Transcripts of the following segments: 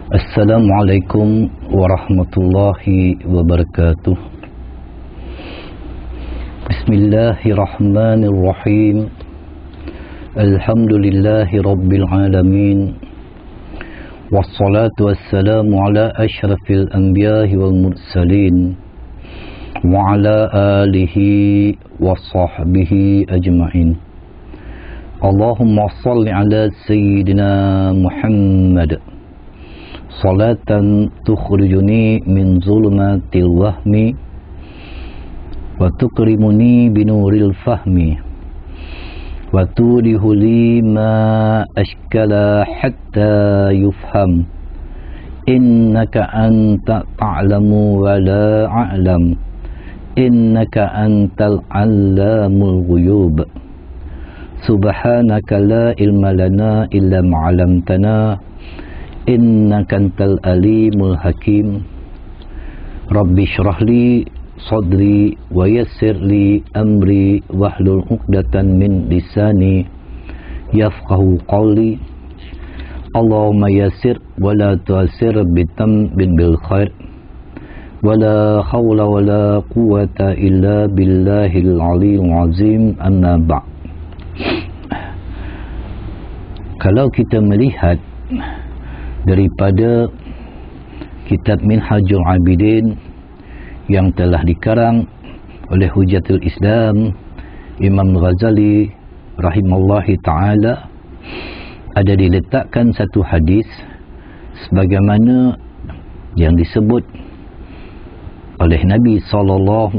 Assalamualaikum warahmatullahi wabarakatuh. Bismillahirrahmanirrahim. Alhamdulillahi rabbil alamin. Wassalatu wassalamu ala ashrafil anbiya'i wal mursalin wa ala alihi wa sahbihi ajma'in. Allahumma salli ala sayyidina Muhammad salatan tukhrijuni min zulmatil wahmi wa tukrimuni binuril fahmi wa tudihu li ma ashkala hatta yufham innaka anta ta'lamu wa la a'lam innaka antal allamul ghuyub subhanaka la ilma lana illa ma'alamtana innaka antal alimul hakim. Rabbi shrah li sadri wa yassir li amri wahlul 'uqdatan min lisani yafqahu qawli. Allahumma yassir wa la tu'assir bil khair wa la hawla wa la quwwata illa billahil aliyyil azim. Amma ba'. Kalau kita melihat daripada kitab Minhajul Abidin yang telah dikarang oleh Hujatul Islam Imam Ghazali rahimallahi ta'ala, ada diletakkan satu hadis sebagaimana yang disebut oleh Nabi SAW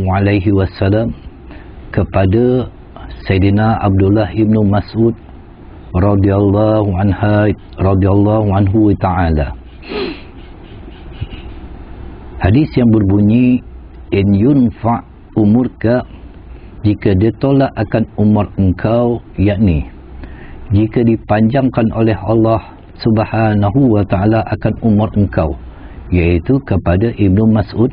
kepada Sayyidina Abdullah ibnu Mas'ud radhiyallahu anhu ta'ala. Hadis yang berbunyi, in yunfa umurka, jika ditolak akan umur engkau, yakni jika dipanjangkan oleh Allah subhanahu wa ta'ala akan umur engkau, iaitu kepada Ibnu Mas'ud,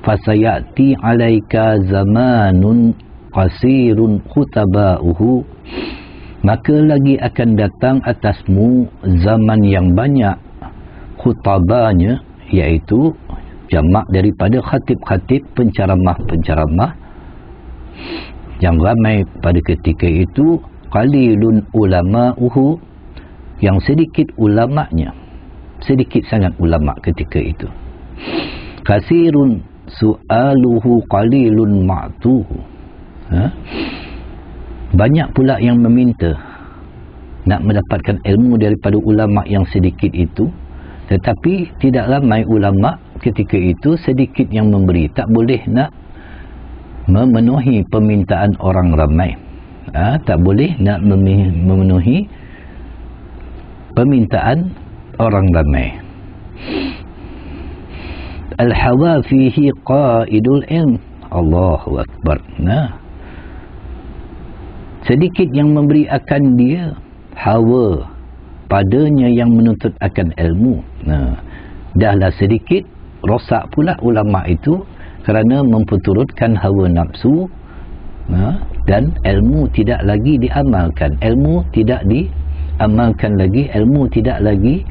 fasayati alaika zamanun qasirun khutaba'uhu, maka lagi akan datang atasmu zaman yang banyak khutabanya, iaitu jamak daripada khatib-khatib, penceramah-penceramah yang ramai pada ketika itu, qalilun ulama'uhu, yang sedikit ulama'nya, sedikit sangat ulama' ketika itu. Kasirun su'aluhu qalilun ma'tuhu, banyak pula yang meminta nak mendapatkan ilmu daripada ulama' yang sedikit itu, tetapi tidak ramai ulama' ketika itu, sedikit yang memberi. Tak boleh nak memenuhi permintaan orang ramai, tak boleh nak memenuhi permintaan orang ramai. Al-hawa fihi qaidul ilm. Allahu Akbar. Sedikit yang memberi akan dia, hawa padanya yang menuntut akan ilmu. Dahlah sedikit, rosak pula ulama' itu kerana memperturutkan hawa nafsu, dan ilmu tidak lagi diamalkan. Ilmu tidak diamalkan lagi, ilmu tidak lagi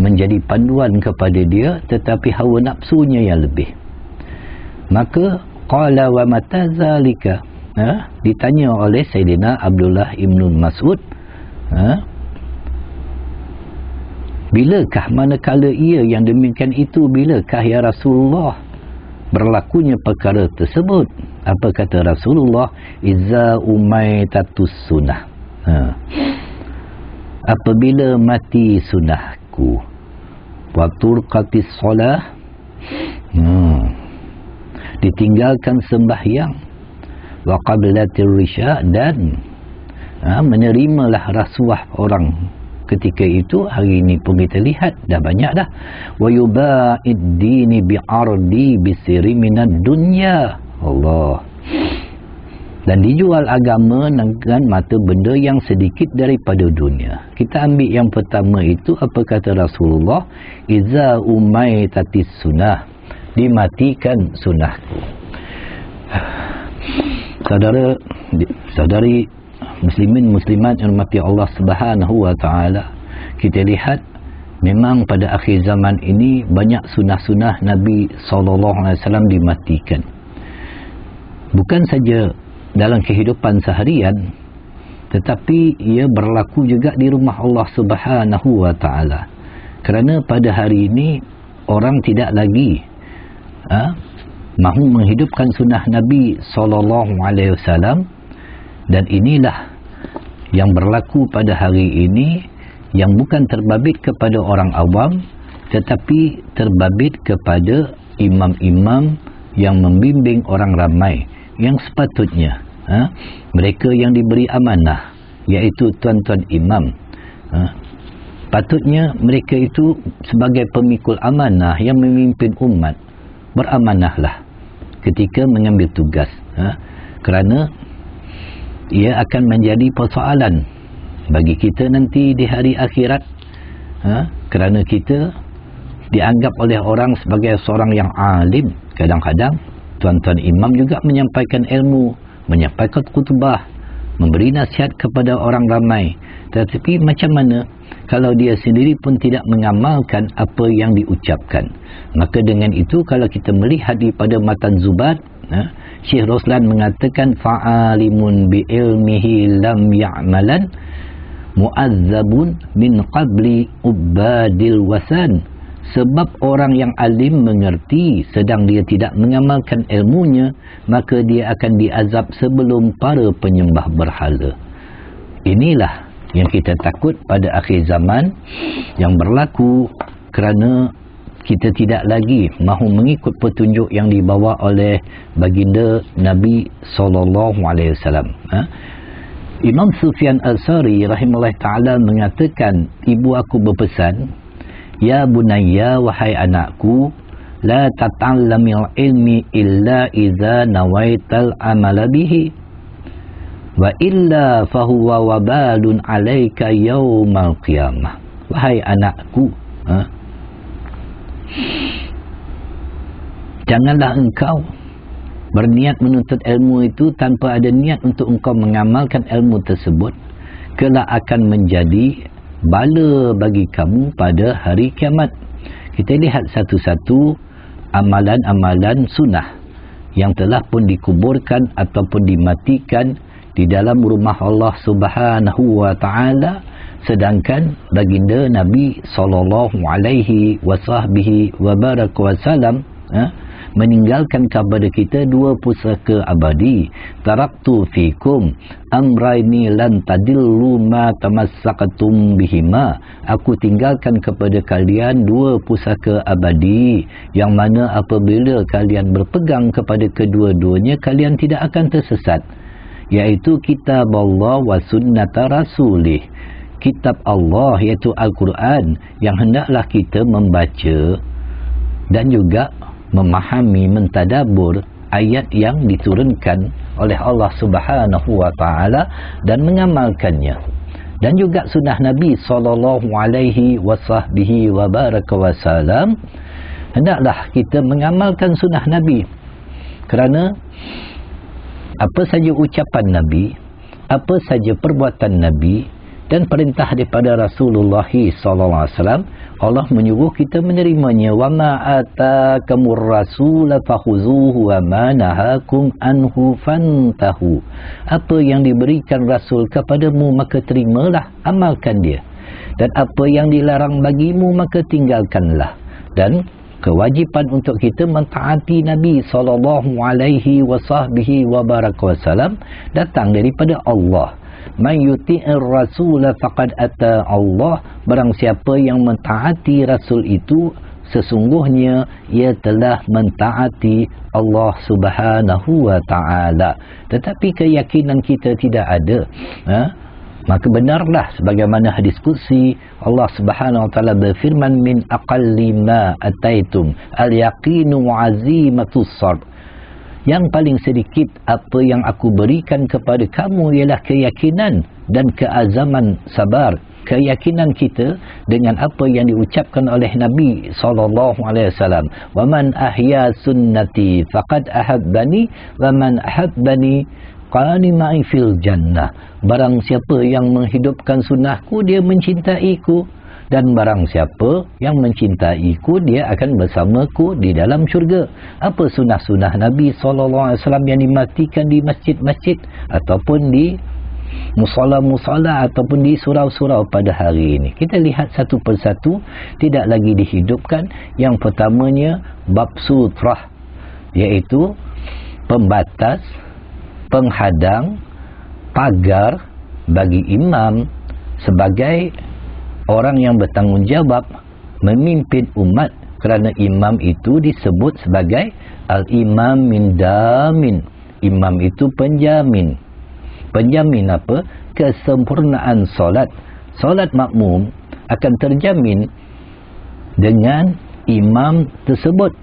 menjadi panduan kepada dia, tetapi hawa nafsunya yang lebih. Maka qala wa mata zalika, ditanya oleh Sayyidina Abdullah ibnu Mas'ud, bilakah, manakala ia yang demikian itu, bilakah ya Rasulullah berlakunya perkara tersebut? Apa kata Rasulullah? Iza umaitatus sunnah, apabila mati sunnahku, wa turqatis solah, ditinggalkan sembahyang, wa qablatir risya, dan menerimalah rasuah orang ketika itu. Hari ini pun kita lihat dah banyak dah. Wa yuba'id dini bi'ardi bisiri minad dunya. Allah. Dan dijual agama dengan mata benda yang sedikit daripada dunia. Kita ambil yang pertama itu, apa kata Rasulullah? Iza umaitatis sunnah, dimatikan sunnahku. Saudari muslimin muslimat yang mati Allah Subhanahu wa taala, kita lihat memang pada akhir zaman ini banyak sunnah-sunnah Nabi SAW dimatikan. Bukan saja dalam kehidupan seharian, tetapi ia berlaku juga di rumah Allah Subhanahu wa taala. Kerana pada hari ini orang tidak lagi mahu menghidupkan sunnah Nabi SAW, dan inilah yang berlaku pada hari ini, yang bukan terbabit kepada orang awam, tetapi terbabit kepada imam-imam yang membimbing orang ramai, yang sepatutnya mereka yang diberi amanah, iaitu tuan-tuan imam, patutnya mereka itu sebagai pemikul amanah yang memimpin umat, beramanahlah ketika mengambil tugas, kerana ia akan menjadi persoalan bagi kita nanti di hari akhirat, kerana kita dianggap oleh orang sebagai seorang yang alim. Kadang-kadang tuan-tuan imam juga menyampaikan ilmu, menyampaikan khutbah, memberi nasihat kepada orang ramai, tetapi macam mana kalau dia sendiri pun tidak mengamalkan apa yang diucapkan? Maka dengan itu, kalau kita melihat daripada matan Zubat, Syekh Roslan mengatakan fa'alimun bi ilmihi lam ya'malan mu'azzabun min qabli ubadil wasan. Sebab orang yang alim mengerti sedang dia tidak mengamalkan ilmunya, maka dia akan diazab sebelum para penyembah berhala. Inilah yang kita takut pada akhir zaman yang berlaku, kerana kita tidak lagi mahu mengikut petunjuk yang dibawa oleh baginda Nabi SAW. Imam Sufyan Al-Sari rahimahullah ta'ala mengatakan, ibu aku berpesan, ya bunayya, wahai anakku, la tata'allamil ilmi illa idza nawaital amala bihi, wa illa fahuwa wabalun alaika yaumal qiyamah. Wahai anakku, janganlah engkau berniat menuntut ilmu itu tanpa ada niat untuk engkau mengamalkan ilmu tersebut, kelak akan menjadi bala bagi kamu pada hari kiamat. Kita lihat satu-satu amalan-amalan sunnah yang telah pun dikuburkan ataupun dimatikan di dalam rumah Allah Subhanahu wa taala, sedangkan baginda Nabi sallallahu alaihi wasallam meninggalkan kepada kita dua pusaka abadi. Taraktu fikum amraini lan tadillu ma tamassakatum bihima. Aku tinggalkan kepada kalian dua pusaka abadi, yang mana apabila kalian berpegang kepada kedua-duanya, kalian tidak akan tersesat, iaitu kitab Allah wa sunnata rasulih. Kitab Allah iaitu Al-Quran, yang hendaklah kita membaca dan juga memahami, mentadabur ayat yang diturunkan oleh Allah Subhanahu wa taala dan mengamalkannya. Dan juga sunnah Nabi sallallahu alaihi wasallam, hendaklah kita mengamalkan sunnah Nabi, kerana apa saja ucapan Nabi, apa saja perbuatan Nabi dan perintah daripada Rasulullah sallallahu alaihi wasallam, Allah menyuruh kita menerimanya. Wa ma atakamur rasul fakhuzuhu wa ma nahakum anhu fantahu. Apa yang diberikan Rasul kepadamu, maka terimalah, amalkan dia. Dan apa yang dilarang bagimu, maka tinggalkanlah. Dan kewajipan untuk kita mentaati Nabi sallallahu alaihi wasallam datang daripada Allah. Man yuti'ir rasul faqad ata Allah. Barang siapa yang mentaati Rasul itu, sesungguhnya ia telah mentaati Allah Subhanahu wa ta'ala. Tetapi keyakinan kita tidak ada, maka benarlah sebagaimana hadis qudsi Allah Subhanahu wa ta'ala berfirman, min aqalli ma ataitum al-yaqinu azimatus sabr. Yang paling sedikit apa yang aku berikan kepada kamu ialah keyakinan dan keazaman sabar. Keyakinan kita dengan apa yang diucapkan oleh Nabi SAW. Wa man ahya sunnati faqad ahabbani wa man ahabbani qani ma'i fil jannah. Barang siapa yang menghidupkan sunnahku, dia mencintaiku. dan barang siapa yang mencintaiku, dia akan bersamaku di dalam syurga. Apa sunnah-sunnah Nabi SAW yang dimatikan di masjid-masjid ataupun di musala-musala ataupun di surau-surau pada hari ini? Kita lihat satu persatu, tidak lagi dihidupkan. Yang pertamanya bab sutrah, iaitu pembatas, penghadang, pagar bagi imam sebagai orang yang bertanggungjawab memimpin umat, kerana imam itu disebut sebagai al-imam min damin. Imam itu penjamin. Penjamin apa? Kesempurnaan solat. Solat makmum akan terjamin dengan imam tersebut,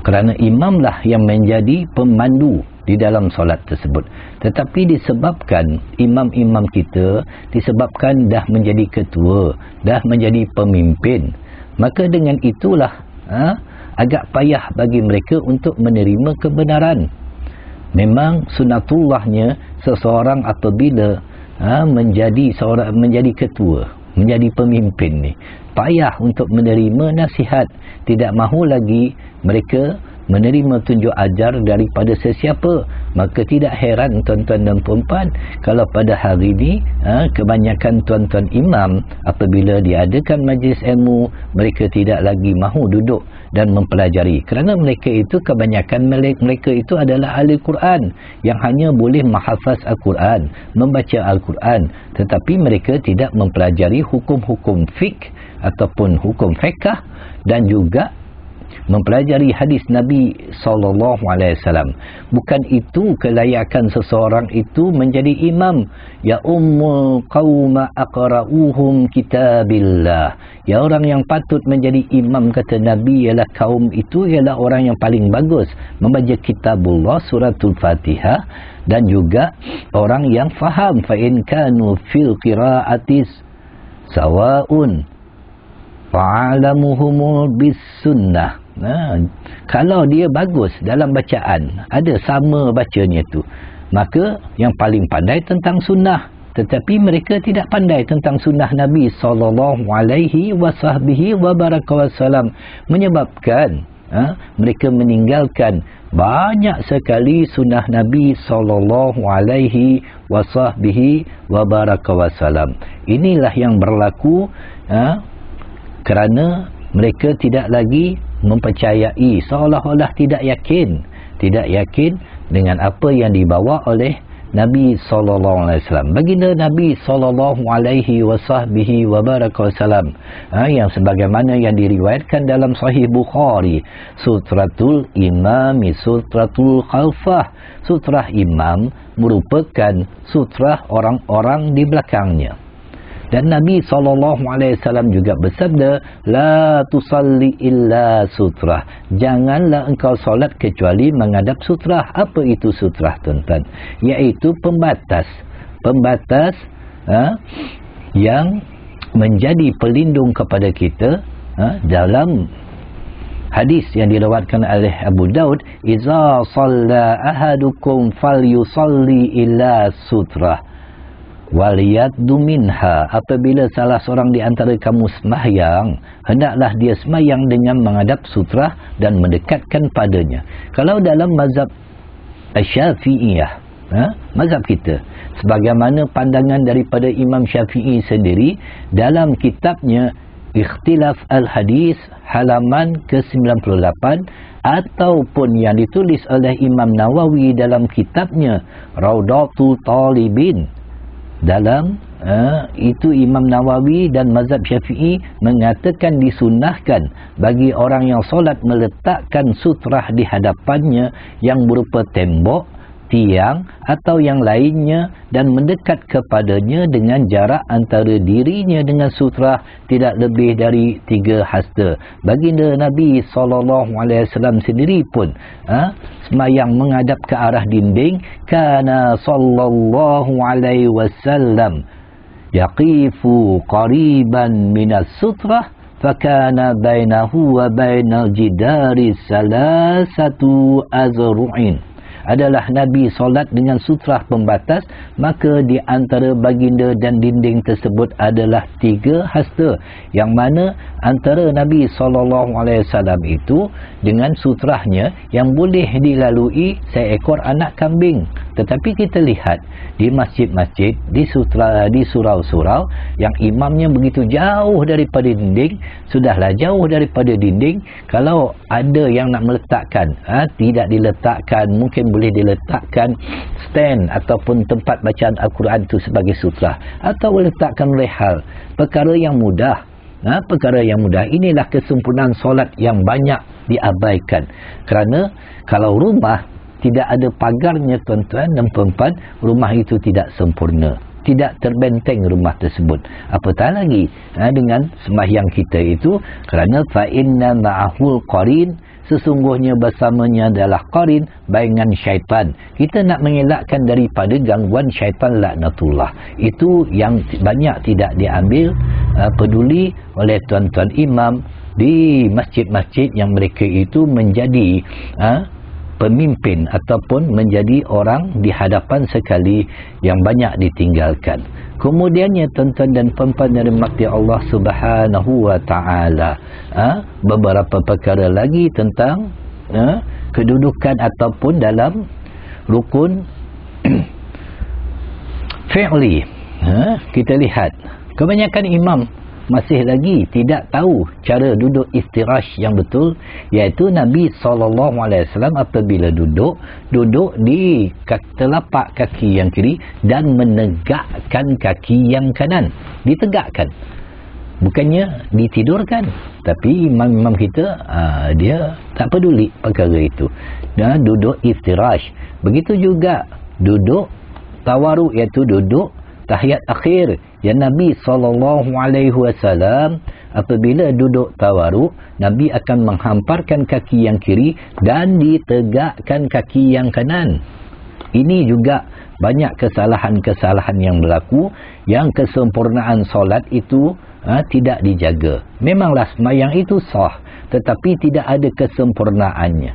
kerana imamlah yang menjadi pemandu di dalam solat tersebut. Tetapi disebabkan imam-imam kita, disebabkan dah menjadi ketua, dah menjadi pemimpin, maka dengan itulah agak payah bagi mereka untuk menerima kebenaran. Memang sunatullahnya seseorang apabila menjadi ketua, menjadi pemimpin ni, payah untuk menerima nasihat. Tidak mahu lagi mereka menerima tunjuk ajar daripada sesiapa. Maka tidak heran tuan-tuan dan puan-puan kalau pada hari ini kebanyakan tuan-tuan imam apabila diadakan majlis ilmu, mereka tidak lagi mahu duduk dan mempelajari, kerana mereka itu kebanyakan mereka itu adalah ahli Quran yang hanya boleh menghafaz Al-Quran, membaca Al-Quran, tetapi mereka tidak mempelajari hukum-hukum fiqh ataupun hukum fiqh dan juga mempelajari hadis Nabi SAW. Bukan itu kelayakan seseorang itu menjadi imam. Ya ummul qauma aqra'uhum kitabillah. Ya, orang yang patut menjadi imam, kata Nabi, ialah kaum itu ialah orang yang paling bagus membaca kitabullah, suratul Fatihah, dan juga orang yang faham. Fa in kanu fil qira'atis sawa'un fa'alamuhum bis sunnah. Kalau dia bagus dalam bacaan, ada sama bacanya tu, maka yang paling pandai tentang sunnah. Tetapi mereka tidak pandai tentang sunnah Nabi SAW, menyebabkan mereka meninggalkan banyak sekali sunnah Nabi SAW. Inilah yang berlaku kerana mereka tidak lagi mempercayai, seolah-olah tidak yakin dengan apa yang dibawa oleh Nabi SAW. Baginda Nabi SAW yang sebagaimana yang diriwayatkan dalam Sahih Bukhari, sutratul imami sutratul khalfah. Sutrah imam merupakan sutrah orang-orang di belakangnya. Dan Nabi SAW juga bersabda, la tusalli illa sutrah. Janganlah engkau solat kecuali menghadap sutrah. Apa itu sutrah, tuan-tuan? Iaitu pembatas. Pembatas yang menjadi pelindung kepada kita. Dalam hadis yang diriwayatkan oleh Abu Daud, iza shalla ahadukum falyusalli illa sutrah waliyaddu minha. Apabila salah seorang di antara kamu sembahyang, hendaklah dia sembahyang dengan menghadap sutrah dan mendekatkan padanya. Kalau dalam mazhab Syafi'iyah, mazhab kita, sebagaimana pandangan daripada Imam Syafi'i sendiri dalam kitabnya Ikhtilaf Al-Hadis halaman ke-98, ataupun yang ditulis oleh Imam Nawawi dalam kitabnya Raudatul Talibin, dalam itu Imam Nawawi dan mazhab Syafi'i mengatakan disunnahkan bagi orang yang solat meletakkan sutrah di hadapannya yang berupa tembok, tiang atau yang lainnya, dan mendekat kepadanya dengan jarak antara dirinya dengan sutrah tidak lebih dari 3 hasta. Baginda Nabi SAW sendiri pun sembahyang menghadap ke arah dinding. Kana sallallahu alaihi wasallam yaqifu qariban minas sutrah fakana bainahu wa bainal jidari salasatu azru'in. adalah Nabi solat dengan sutrah pembatas, maka di antara baginda dan dinding tersebut adalah 3 hasta, yang mana antara Nabi SAW itu dengan sutrahnya yang boleh dilalui seekor anak kambing. Tetapi kita lihat di masjid-masjid, di surau-surau yang imamnya begitu jauh daripada dinding, sudahlah jauh daripada dinding, kalau ada yang nak meletakkan, tidak diletakkan, mungkin boleh diletakkan stand ataupun tempat bacaan Al-Quran itu sebagai sutrah, atau letakkan rehal, perkara yang mudah. Perkara yang mudah. Inilah kesempurnaan solat yang banyak diabaikan. Kerana kalau rumah tidak ada pagarnya, tuan-tuan dan puan-puan, rumah itu tidak sempurna, tidak terbenteng rumah tersebut. Apatah lagi dengan sembahyang kita itu, kerana fa inna ma'ahul qarin, sesungguhnya bersamanya adalah qarin, bayangan syaitan. Kita nak mengelakkan daripada gangguan syaitan laknatullah. Itu yang banyak tidak diambil peduli oleh tuan-tuan imam di masjid-masjid yang mereka itu menjadi pemimpin ataupun menjadi orang di hadapan sekali yang banyak ditinggalkan. Kemudiannya tuan-tuan dan puan-puan yang dirahmati Allah Subhanahu wa taala, beberapa perkara lagi tentang kedudukan ataupun dalam rukun fi'li. Kita lihat kebanyakan imam masih lagi tidak tahu cara duduk istirahat yang betul, iaitu Nabi SAW apabila duduk di telapak kaki yang kiri dan menegakkan kaki yang kanan. Ditegakkan, bukannya ditidurkan. Tapi imam-imam kita dia tak peduli perkara itu. Duduk istirahat. Begitu juga duduk tawaruk, iaitu duduk tahiyat akhir, yang Nabi SAW apabila duduk tawaruk, Nabi akan menghamparkan kaki yang kiri dan ditegakkan kaki yang kanan. Ini juga banyak kesalahan-kesalahan yang berlaku, yang kesempurnaan solat itu tidak dijaga. Memanglah sembahyang itu sah, tetapi tidak ada kesempurnaannya.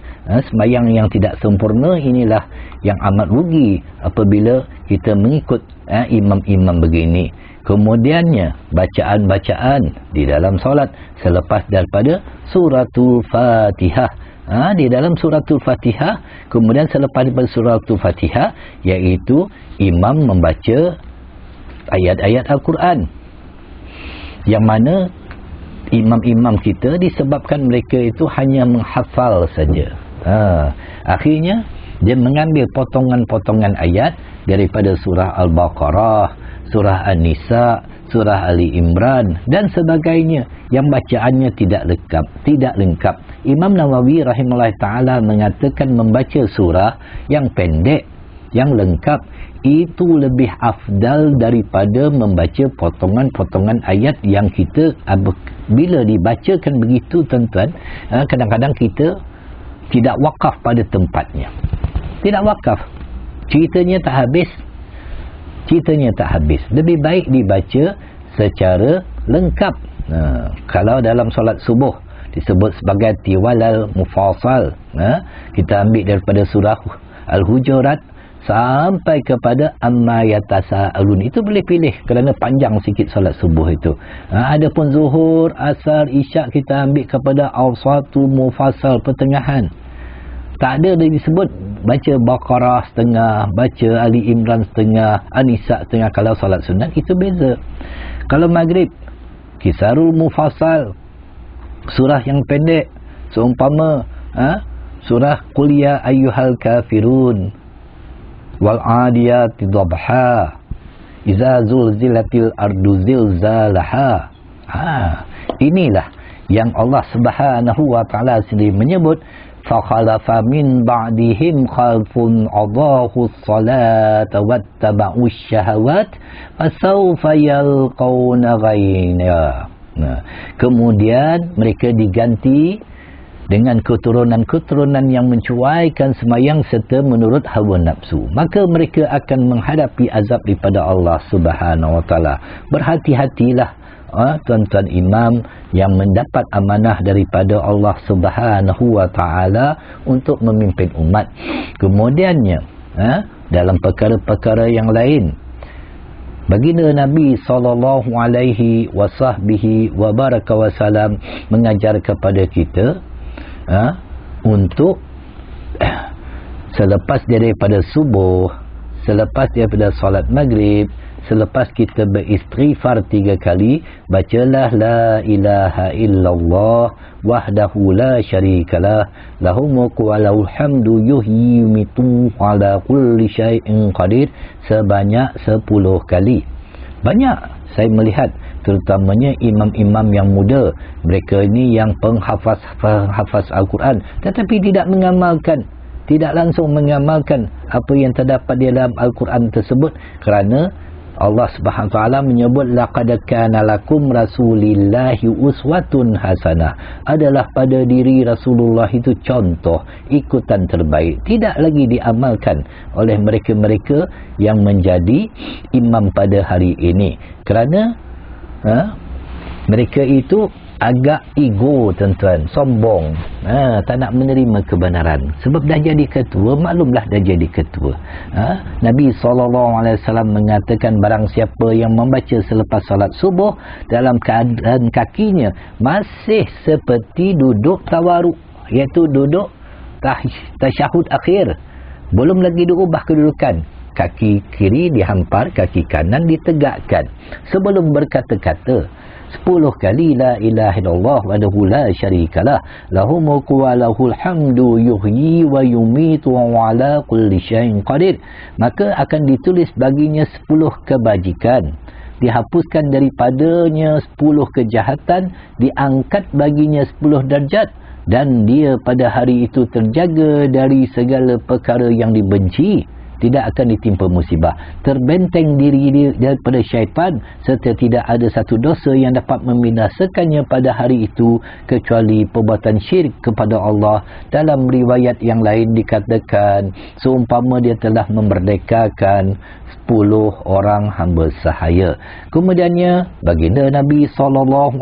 Sembahyang yang tidak sempurna inilah yang amat rugi apabila kita mengikut imam-imam begini. Kemudiannya bacaan-bacaan di dalam solat selepas daripada suratul Fatihah. Di dalam suratul Fatihah, kemudian selepas daripada suratul Fatihah, iaitu imam membaca ayat-ayat Al-Quran, yang mana imam-imam kita disebabkan mereka itu hanya menghafal saja. Akhirnya dia mengambil potongan-potongan ayat daripada surah Al-Baqarah, surah An-Nisa, surah Ali Imran dan sebagainya, yang bacaannya tidak lengkap. Imam Nawawi rahimahullah ta'ala mengatakan membaca surah yang pendek, yang lengkap, itu lebih afdal daripada membaca potongan-potongan ayat yang kita, bila dibacakan begitu tuan-tuan, kadang-kadang kita tidak wakaf pada tempatnya. Tidak wakaf. Ceritanya tak habis. Lebih baik dibaca secara lengkap. Kalau dalam solat subuh disebut sebagai tiwalal mufasal, kita ambil daripada surah Al-Hujurat sampai kepada amma yatasaalun, itu boleh pilih kerana panjang sikit solat subuh itu. Adapun zuhur, asar, isyak kita ambil kepada awsatul mufassal, pertengahan. Tak ada disebut baca Baqarah setengah, baca Ali Imran setengah, An-Nisa setengah. Kalau solat sunat itu beza. Kalau maghrib, kisarul mufassal, surah yang pendek, seumpama surah Qul ya ayyuhal kafirun wal adiyati dhabha iza zulzilatil ardu zilzalaha. Inilah yang Allah Subhanahu wa taala sendiri menyebut, fakhalafa min ba'dihim khalfun adahus salata wattaba'us syahawat fasawfa yalqawna ghayya. Kemudian mereka diganti dengan keturunan-keturunan yang mencuaikan sembahyang serta menurut hawa nafsu, maka mereka akan menghadapi azab daripada Allah Subhanahu wa taala. Berhati-hatilah tuan-tuan imam yang mendapat amanah daripada Allah Subhanahu wa taala untuk memimpin umat. Kemudiannya dalam perkara-perkara yang lain, baginda Nabi sallallahu alaihi wasallam mengajar kepada kita untuk selepas daripada subuh, selepas daripada solat maghrib, selepas kita beristighfar 3 kali, bacalah la ilaha illallah wahdahu la syarikalah lahul mulku wa lahul hamdu yuhyi yumiitu ala kulli syai'in qadir sebanyak 10 kali. Banyak saya melihat terutamanya imam-imam yang muda, mereka ini yang penghafaz Al-Quran tetapi tidak mengamalkan, tidak langsung mengamalkan apa yang terdapat di dalam Al-Quran tersebut, kerana Allah Subhanahu Wa Taala menyebut laqad kana lakum rasulillahi uswatun hasanah, adalah pada diri Rasulullah itu contoh ikutan terbaik, tidak lagi diamalkan oleh mereka-mereka yang menjadi imam pada hari ini, kerana mereka itu agak ego, tuan-tuan, sombong, tak nak menerima kebenaran sebab dah jadi ketua. Maklumlah dah jadi ketua. Nabi SAW mengatakan barang siapa yang membaca selepas salat subuh dalam keadaan kakinya masih seperti duduk tawaruk, iaitu duduk tasyahud akhir, belum lagi diubah kedudukan, kaki kiri dihampar, kaki kanan ditegakkan, sebelum berkata-kata 10 kali la ilaha illallah wahdahu la syarikalah lahul mulku wa lahul hamdu yuhyi wa yumiitu wa ala kulli syai'in qadir, maka akan ditulis baginya 10 kebajikan, dihapuskan daripadanya 10 kejahatan, diangkat baginya 10 darjat, dan dia pada hari itu terjaga dari segala perkara yang dibenci, tidak akan ditimpa musibah, terbenteng diri dia daripada syaitan, serta tidak ada satu dosa yang dapat membinasakannya pada hari itu kecuali perbuatan syirik kepada Allah. Dalam riwayat yang lain dikatakan seumpama dia telah memerdekakan 10 orang hamba sahaya. Kemudiannya baginda Nabi SAW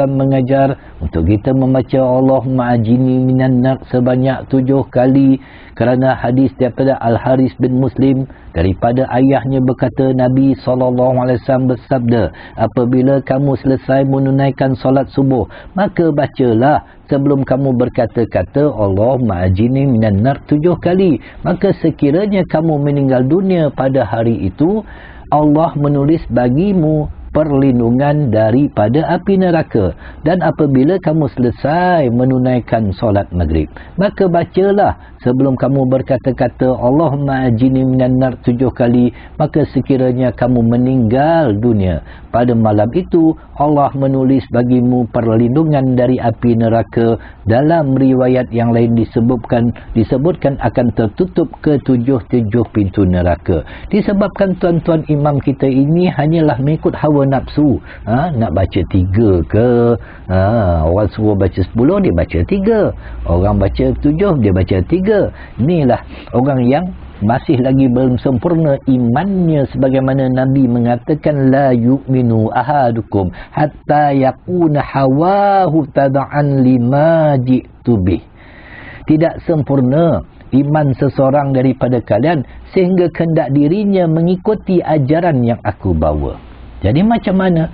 mengajar untuk kita membaca Allahumma ajini minan nar sebanyak 7 kali, kerana hadis daripada Al-Haris bin Muslim daripada ayahnya berkata Nabi SAW bersabda, apabila kamu selesai menunaikan solat subuh, maka bacalah sebelum kamu berkata-kata Allahumma ajini minan nar 7 kali, maka sekiranya kamu meninggal dunia pada hari itu, Allah menulis bagimu perlindungan daripada api neraka. Dan apabila kamu selesai menunaikan solat maghrib, maka bacalah sebelum kamu berkata-kata Allahumma ajini minan nar 7 kali, maka sekiranya kamu meninggal dunia pada malam itu, Allah menulis bagimu perlindungan dari api neraka. Dalam riwayat yang lain disebutkan akan tertutup ke-7 pintu neraka. Disebabkan tuan-tuan imam kita ini hanyalah mengikut hawa nafsu, nak baca 3 ke, orang suruh baca 10 dia baca 3, orang baca 7 dia baca 3. Inilah orang yang masih lagi belum sempurna imannya, sebagaimana Nabi mengatakan la yu'minu ahadukum hatta yakuna hawahu tada'an lima ji'tu bih. Tidak sempurna iman seseorang daripada kalian sehingga kehendak dirinya mengikuti ajaran yang aku bawa. Jadi macam mana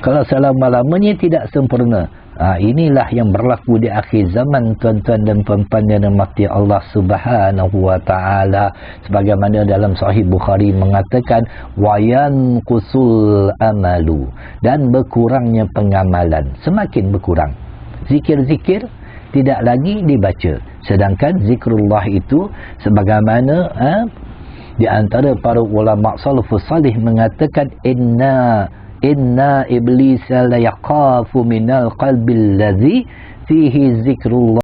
kalau selama-lamanya tidak sempurna? Inilah yang berlaku di akhir zaman, tuan-tuan dan puan-puan yang dirahmati Allah Subhanahu wa taala, sebagaimana dalam Sahih Bukhari mengatakan wayan kusul amalu, dan berkurangnya pengamalan, semakin berkurang. Zikir-zikir tidak lagi dibaca, sedangkan zikrullah itu sebagaimana di antara para ulama salafus salih mengatakan inna iblis la yaqafu minal qalbil ladzi fihi zikrullah